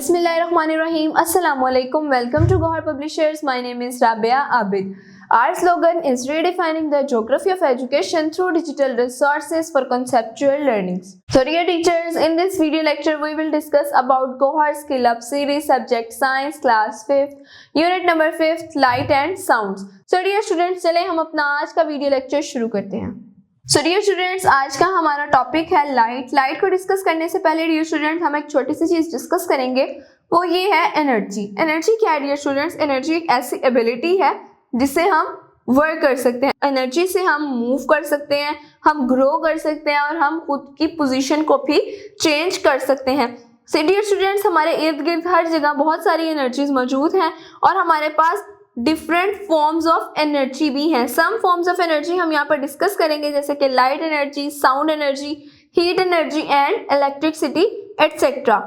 Bismillahirrahmanirrahim. Assalamu alaikum. Welcome to Gohar Publishers. My name is Rabia Abid. Our slogan is redefining the geography of education through digital resources for conceptual learnings. So dear teachers, in this video lecture we will discuss about Gohar Skill Up series subject Science class 5th, unit number 5th, Light and Sounds. So dear students, चले हम अपना आज का video lecture शुरू करते हैं. सो dear students, आज का हमारा टॉपिक है लाइट. लाइट को डिस्कस करने से पहले डियर स्टूडेंट हम एक छोटी सी चीज डिस्कस करेंगे, वो ये है एनर्जी. एनर्जी क्या है डियर स्टूडेंट्स? एनर्जी एक ऐसी एबिलिटी है जिससे हम वर्क कर सकते हैं. एनर्जी से हम मूव कर सकते हैं, हम ग्रो कर सकते हैं और हम खुद की पोजीशन को भी चेंज कर सकते हैं. सो डियर स्टूडेंट्स, हमारे इर्द गिर्द हर जगह बहुत सारी एनर्जीज मौजूद हैं और हमारे पास डिफरेंट फॉर्म्स ऑफ एनर्जी भी हैं. सम फॉर्म्स ऑफ एनर्जी हम यहाँ पर डिस्कस करेंगे, जैसे कि light energy, sound energy, heat energy and electricity etcetera.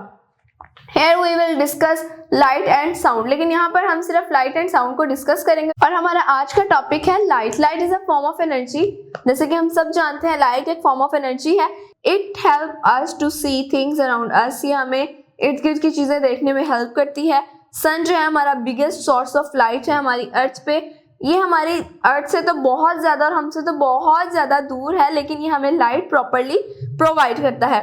Here we will discuss light and sound. लेकिन यहाँ पर हम सिर्फ लाइट एंड साउंड को डिस्कस करेंगे और हमारा आज का टॉपिक है light. Light is a form of energy. जैसे कि हम सब जानते हैं लाइट एक फॉर्म ऑफ एनर्जी है. It help us to see things around us. ये हमें इर्द गिर्द की चीजें देखने में हेल्प करती है. सन जो है हमारा बिगेस्ट सोर्स ऑफ लाइट है हमारी अर्थ पे. ये हमारी अर्थ से तो बहुत ज़्यादा और हमसे तो बहुत ज़्यादा दूर है, लेकिन ये हमें लाइट प्रॉपरली प्रोवाइड करता है.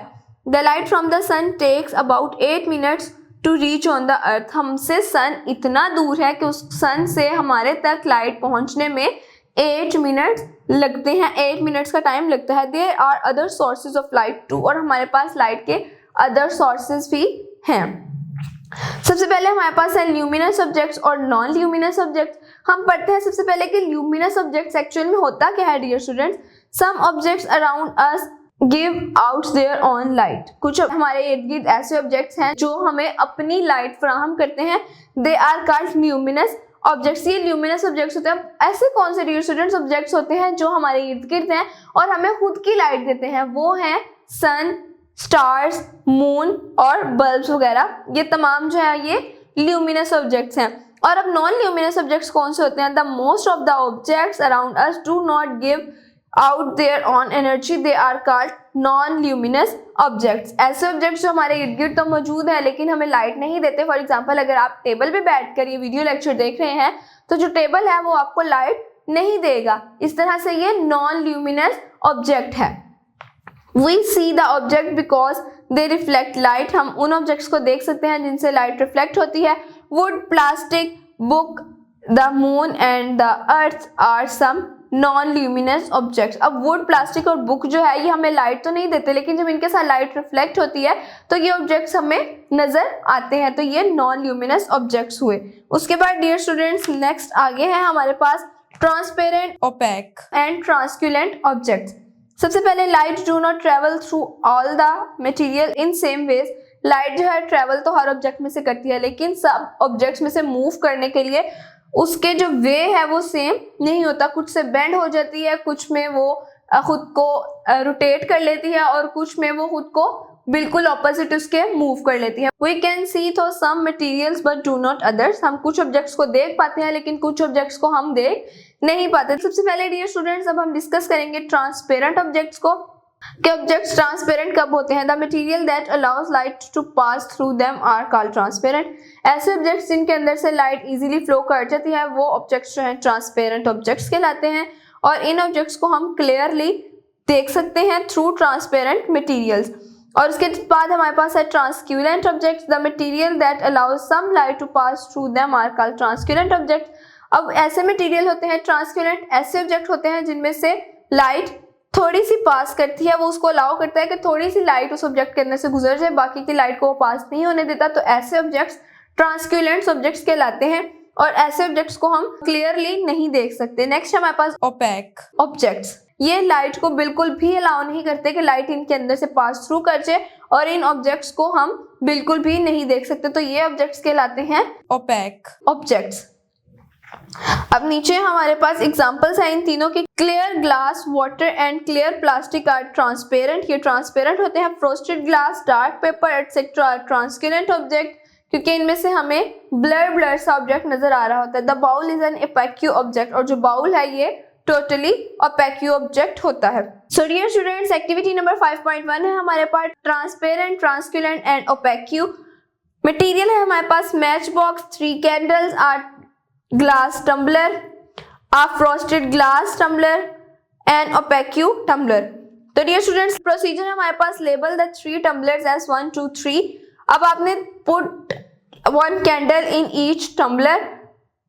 The light from the sun takes about 8 minutes to reach on the earth. हमसे सन इतना दूर है कि उस सन से हमारे तक लाइट पहुंचने में 8 मिनट्स लगते हैं. 8 मिनट्स का टाइम लगता है. There are other sources of light too. और हमारे पास लाइट के अदर सोर्सेज भी हैं. सबसे पहले हमारे पास है ल्यूमिनस ऑब्जेक्ट्स और नॉन ल्यूमिनस ऑब्जेक्ट्स. हम पढ़ते हैं सबसे पहले कि ल्यूमिनस ऑब्जेक्ट्स एक्चुअल में होता क्या है dear students. Some objects around us give out their own light. कुछ हमारे इर्द गिर्द ऐसे ऑब्जेक्ट्स हैं जो हमें अपनी लाइट फराहम करते हैं. They are called luminous objects. ये ल्यूमिनस ऑब्जेक्ट्स होते हैं. ऐसे कौन से डियर स्टूडेंट्स ऑब्जेक्ट्स होते हैं जो हमारे इर्द गिर्द हैं और हमें खुद की लाइट देते हैं? वो हैं सन, स्टार्स, मून और बल्ब्स वगैरह. ये तमाम जो है ये ल्यूमिनस ऑब्जेक्ट्स हैं. और अब नॉन ल्यूमिनस ऑब्जेक्ट्स कौन से होते हैं? The most of the objects around us do not give out their own energy. They are called non luminous objects. ऐसे ऑब्जेक्ट्स जो हमारे इर्द गिर्द तो मौजूद है लेकिन हमें लाइट नहीं देते. फॉर एग्जाम्पल, अगर आप टेबल पे बैठ कर ये वीडियो लेक्चर देख रहे हैं तो जो टेबल है वो आपको लाइट नहीं देगा. इस तरह से ये नॉन ल्यूमिनस ऑब्जेक्ट है. We see the object because they reflect light. हम उन ऑब्जेक्ट्स को देख सकते हैं जिनसे लाइट रिफ्लेक्ट होती है. Wood, plastic, book, the moon and the earth are some non-luminous objects. अब wood, plastic और book जो है ये हमें लाइट तो नहीं देते, लेकिन जब इनके साथ लाइट रिफ्लेक्ट होती है तो ये ऑब्जेक्ट्स हमें नजर आते हैं. तो ये नॉन ल्यूमिनस ऑब्जेक्ट्स हुए. उसके बाद डियर स्टूडेंट्स नेक्स्ट आगे है हमारे पास transparent, opaque and translucent objects. सबसे पहले light do not travel through all the material in same ways. Light जो है ट्रेवल तो हर ऑब्जेक्ट में से करती है, लेकिन सब ऑब्जेक्ट्स में से मूव करने के लिए उसके जो वे है वो सेम नहीं होता. कुछ से बेंड हो जाती है, कुछ में वो खुद को रोटेट कर लेती है और कुछ में वो खुद को बिल्कुल ऑपोजिट उसके मूव कर लेती है. We can see through some materials but do not others. हम कुछ ऑब्जेक्ट्स को देख पाते हैं लेकिन कुछ ऑब्जेक्ट्स को हम देख नहीं पाते. सबसे पहले डियर स्टूडेंट्स अब हम डिस्कस करेंगे ट्रांसपेरेंट ऑब्जेक्ट्स को. कि ऑब्जेक्ट्स ट्रांसपेरेंट कब होते हैं? The material that allows light to pass through them are called transparent. ऐसे ऑब्जेक्ट्स जिनके अंदर से लाइट इजीली फ्लो कर जाती है वो ऑब्जेक्ट्स जो हैं ट्रांसपेरेंट ऑब्जेक्ट्स कहलाते हैं. और इन ऑब्जेक्ट्स को हम क्लियरली देख सकते हैं थ्रू ट्रांसपेरेंट मटेरियल्स. और उसके बाद हमारे पास है translucent objects. The material that allows some light to pass through them are called translucent objects. अब ऐसे मटेरियल होते हैं ट्रांसक्यूलेंट, ऐसे ऑब्जेक्ट होते हैं जिनमें से लाइट थोड़ी सी पास करती है. वो उसको अलाउ करता है कि थोड़ी सी लाइट उस ऑब्जेक्ट के अंदर से गुजर जाए, बाकी की लाइट को वो पास नहीं होने देता. तो ऐसे ऑब्जेक्ट्स ट्रांसक्यूलेंट ऑब्जेक्ट्स कहलाते हैं और ऐसे ऑब्जेक्ट्स को हम क्लियरली नहीं देख सकते. नेक्स्ट हमारे पास ओपेक ऑब्जेक्ट्स. ये लाइट को बिल्कुल भी अलाउ नहीं करते कि लाइट इनके अंदर से पास थ्रू कर जाए और इन ऑब्जेक्ट्स को हम बिल्कुल भी नहीं देख सकते. तो ये ऑब्जेक्ट्स कहलाते हैं ओपेक ऑब्जेक्ट्स. अब नीचे हमारे पास एग्जांपल्स हैं इन तीनों की. Clear glass, water and clear plastic are transparent. ये ट्रांसपेरेंट होते हैं. Frosted glass, dark paper etcetera are translucent object, क्योंकि इनमें से हमें ब्लर सा ऑब्जेक्ट नजर आ रहा होता है. The bowl is an opaque object. और जो बाउल है ये टोटली ओपेक ऑब्जेक्ट होता है. So dear students, activity number 5.1 है हमारे पास transparent, translucent and opaque. Material है हमारे पास match box, 3 candles, glass tumbler, frosted glass tumbler and opaque tumbler. तो डियर स्टूडेंट्स, प्रोसीजर है हमारे पास, लेबल द 3 टम्बलर्स एज 1 2 3। अब आपने put 1 candle in each tumbler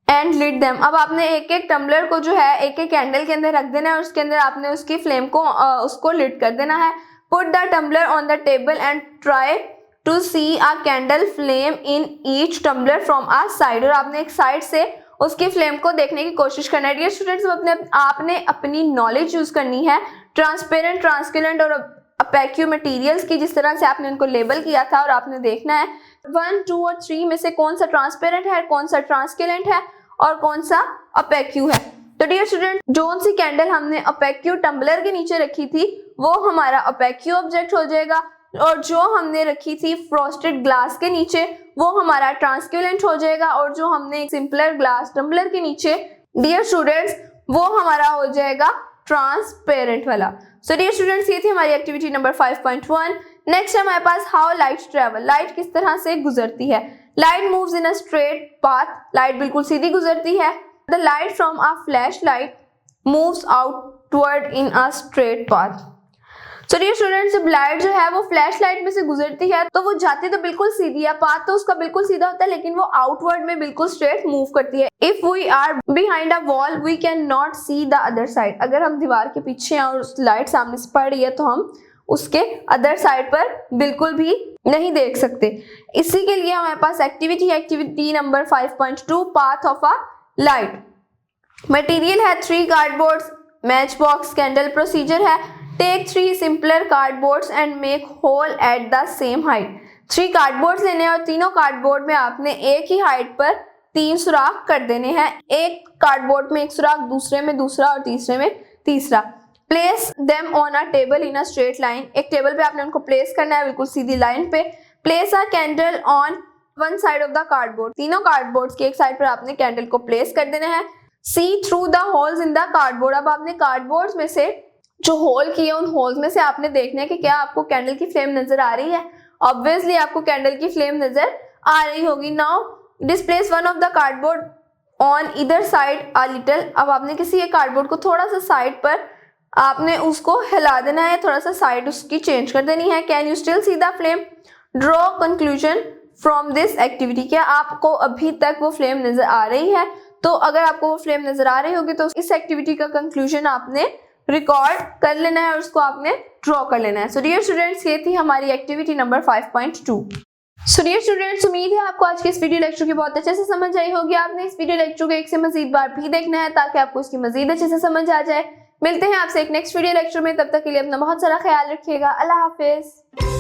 and lit them. अब आपने एक एक टम्बलर को जो है एक एक कैंडल के अंदर रख देना है और उसके अंदर आपने उसकी फ्लेम को उसको लिट कर देना है। Put the tumbler on the table and try to see a candle flame in each tumbler from a side. और आपने एक साइड से उसकी फ्लेम को देखने की कोशिश करना है। डियर स्टूडेंट्स, आपने अपनी नॉलेज यूज करनी है ट्रांसपेरेंट, ट्रांसपेरेंट और ओपेक्यू मटेरियल्स की, जिस तरह से आपने उनको लेबल किया था, और आपने देखना है 1 2 और 3 में से कौन सा ट्रांसपेरेंट है, कौन सा ट्रांसपेरेंट है और कौन सा ओपेक्यू है। तो डियर स्टूडेंट, जो सी कैंडल हमने ओपेक्यू टम्बलर के नीचे रखी थी वो हमारा ओपेक्यू ऑब्जेक्ट हो जाएगा, और जो हमने रखी थी फ्रॉस्टेड ग्लास के नीचे वो हमारा ट्रांसपेरेंट हो जाएगा, और जो हमने सिंपलर ग्लास टम्बलर के नीचे डियर स्टूडेंट्स वो हमारा हो जाएगा ट्रांसपेरेंट वाला। सो डियर स्टूडेंट्स, ये थी हमारी एक्टिविटी नंबर 5.1। नेक्स्ट है हमारे पास हाउ लाइट ट्रेवल। लाइट किस तरह से गुजरती है। Light moves in a straight path. Light बिल्कुल सीधी गुजरती है। The light from a flash light moves outward in a straight path. So dear students, जब लाइट जो है वो फ्लैश लाइट में से गुजरती है तो वो जाती तो बिल्कुल सीधी है, पाथ तो उसका बिल्कुल सीधा होता है, लेकिन वो आउटवर्ड में बिल्कुल स्ट्रेट मूव करती है। If we are behind a wall we can not see the other side. अगर हम दीवार के पीछे हैं और लाइट सामने से पड़ रही है तो हम उसके अदर साइड पर बिल्कुल भी नहीं देख सकते। इसी के लिए हमारे पास activity number 5.2 path of a light. Material है 3 cardboards, match box, candle. Procedure है take 3 simpler cardboards and make hole at the same height. 3 cardboards लेने हैं और तीनों कार्डबोर्ड में आपने एक ही हाइट पर 3 सुराख कर देने हैं। एक कार्डबोर्ड में एक सुराख, दूसरे में दूसरा और तीसरे में तीसरा। Place them on a table in a straight line. एक टेबल पे आपने उनको प्लेस करना है बिल्कुल सीधी लाइन पे। Place a candle on one side of the cardboard. तीनों कार्डबोर्ड्स की एक साइड पर आपने कैंडल को प्लेस कर देना है। See through the holes in the cardboard. अब आपने कार्डबोर्ड्स में से जो होल किए उन होल्स में से आपने देखना है कि क्या आपको कैंडल की फ्लेम नजर आ रही है। ऑब्वियसली आपको कैंडल की फ्लेम नजर आ रही होगी। Now displace one of the cardboard on either side a little. अब आपने किसी एक कार्डबोर्ड को थोड़ा सा साइड पर आपने उसको हिला देना है, थोड़ा सा साइड उसकी चेंज कर देनी है। Can you still see the flame. Draw conclusion from this activity. क्या आपको अभी तक वो फ्लेम नजर आ रही है। तो अगर आपको वो फ्लेम नजर आ रही होगी तो इस एक्टिविटी का कंक्लूजन आपने रिकॉर्ड कर लेना है और उसको आपने ड्रॉ कर लेना है। सो डियर स्टूडेंट्स, ये थी हमारी activity number 5.2। So dear students, उम्मीद है आपको आज के इस वीडियो लेक्चर की बहुत अच्छे से समझ आई होगी। आपने इस वीडियो लेक्चर को एक से मजीद बार भी देखना है ताकि आपको इसकी मजीद अच्छे से समझ आ जाए। मिलते हैं आपसे एक नेक्स्ट वीडियो लेक्चर में, तब तक के लिए अपना बहुत सारा ख्याल रखिएगा। अल्लाह हाफिज।